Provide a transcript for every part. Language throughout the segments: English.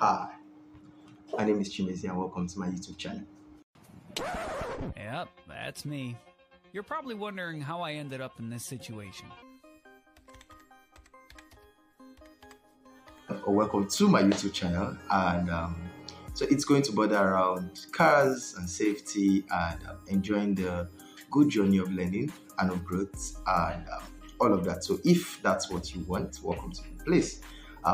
Hi, my name is Chimezi and welcome to my YouTube channel. Yep, that's me. You're probably wondering how I ended up in this situation. Welcome to my YouTube channel, and so it's going to border around cars and safety and enjoying the good journey of learning and of growth and all of that. So if that's what you want, welcome to the place.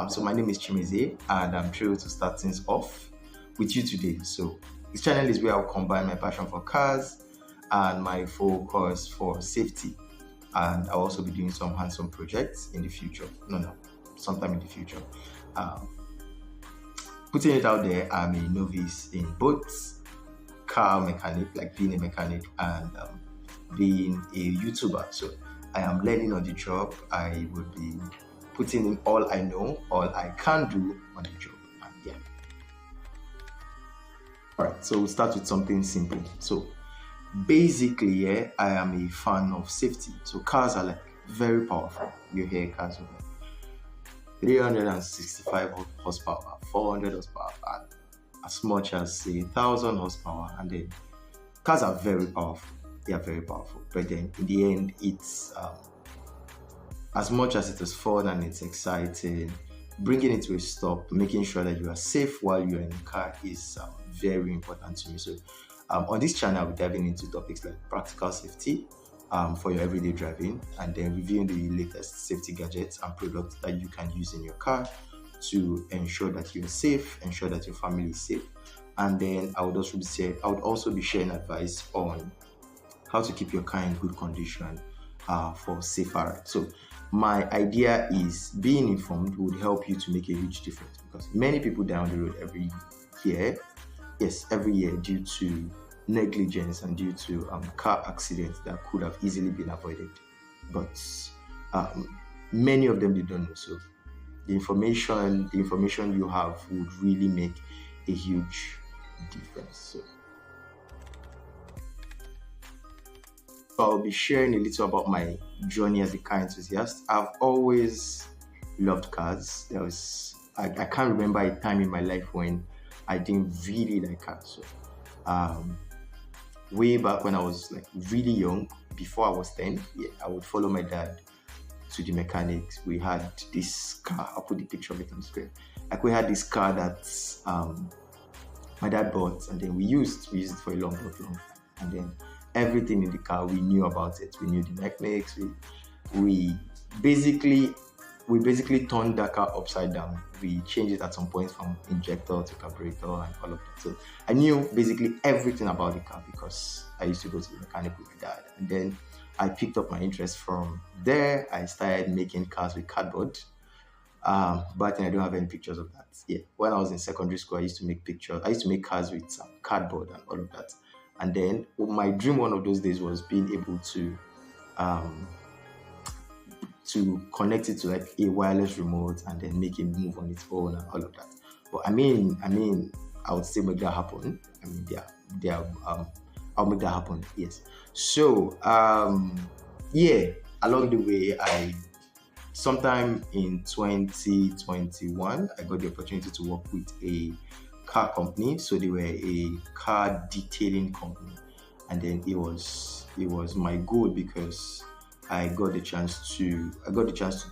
So my name is Chimezi and I'm thrilled to start things off with you today. So this channel is where I'll combine my passion for cars and my focus for safety, and I'll also be doing some hands-on projects in the future. Sometime in the future. Putting it out there, I'm a novice in both car mechanic, like being a mechanic, and being a YouTuber. So I am learning on the job. I will be putting in all I know, all I can do on the job. And yeah. All right, so we'll start with something simple. So basically, yeah, I am a fan of safety. So cars are like very powerful. You hear cars are like 365 horsepower, 400 horsepower, and as much as 1,000 horsepower. And then cars are very powerful. They are very powerful. But then in the end, it's as much as it is fun and it's exciting, bringing it to a stop, making sure that you are safe while you're in the car is very important to me. So on this channel, I'll be diving into topics like practical safety for your everyday driving, and then reviewing the latest safety gadgets and products that you can use in your car to ensure that you're safe, ensure that your family is safe. And then I would also be sharing advice on how to keep your car in good condition for safer ride. So my idea is being informed would help you to make a huge difference, because many people die on the road every year due to negligence and due to car accidents that could have easily been avoided. But many of them they don't know. So the information you have would really make a huge difference. So I'll be sharing a little about my journey as a car enthusiast. I've always loved cars. I can't remember a time in my life when I didn't really like cars. So way back when I was like really young, before I was 10, I would follow my dad to the mechanics. We had this car. I'll put the picture of it on the screen. Like we had this car that my dad bought, and then we used it for a long time. And then everything in the car, we knew about it. We knew the mechanics. We basically turned that car upside down. We changed it at some point from injector to carburetor and all of that. So I knew basically everything about the car because I used to go to the mechanic with my dad. And then I picked up my interest from there. I started making cars with cardboard. But then I don't have any pictures of that. When I was in secondary school, I used to make pictures. I used to make cars with cardboard and all of that. And then my dream one of those days was being able to connect it to like a wireless remote and then make it move on its own and all of that. But I mean, I would still make that happen. I'll make that happen. Yes. So along the way, sometime in 2021, I got the opportunity to work with a car company. So they were a car detailing company, and then it was my goal because I got the chance to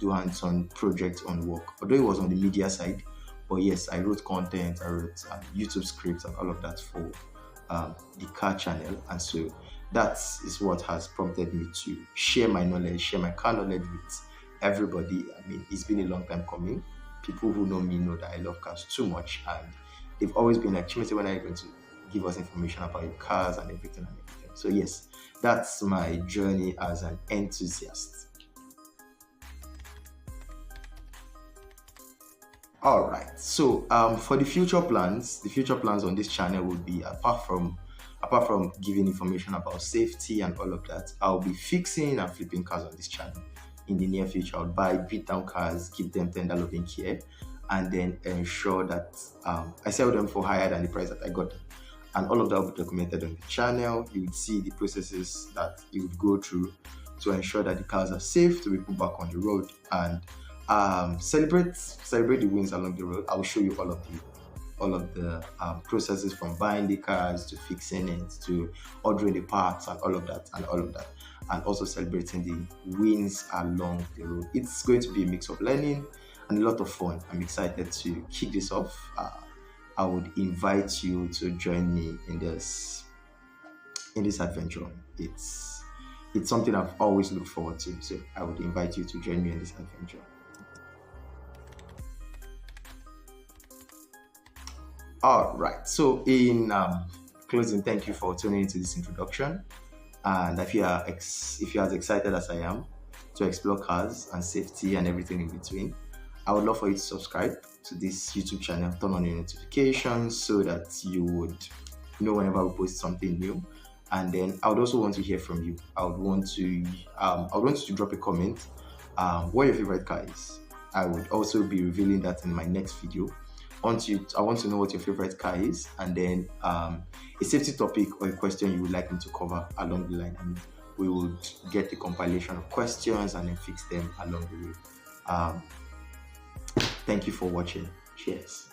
do hands-on projects on work. Although it was on the media side, but yes, I wrote content, I wrote YouTube scripts and all of that for the car channel. And so that is what has prompted me to share my car knowledge with everybody. I mean, it's been a long time coming. People who know me know that I love cars too much, and they've always been like, Chimese, when are you going to give us information about your cars and everything? So yes, that's my journey as an enthusiast. All right. So for the future plans on this channel would be, apart from giving information about safety and all of that, I'll be fixing and flipping cars on this channel. In the near future, I'll buy beat down cars, give them tender loving care, and then ensure that I sell them for higher than the price that I got them. And all of that will be documented on the channel. You would see the processes that you would go through to ensure that the cars are safe to be put back on the road, and celebrate the wins along the road. I will show you all of the all of the processes from buying the cars to fixing it to ordering the parts and all of that, and also celebrating the wins along the road. It's going to be a mix of learning and a lot of fun. I'm excited to kick this off. I would invite you to join me in this adventure. It's something I've always looked forward to. So I would invite you to join me in this adventure. All right. So in closing, thank you for tuning into this introduction. And if you are as excited as I am to explore cars and safety and everything in between, I would love for you to subscribe to this YouTube channel, turn on your notifications so that you would know whenever we post something new. And then I would also want to hear from you. I would want you to drop a comment. What your favorite car is. I would also be revealing that in my next video. I want to know what your favorite car is, and then a safety topic or a question you would like me to cover along the line, and we would get the compilation of questions and then fix them along the way. Thank you for watching. Cheers.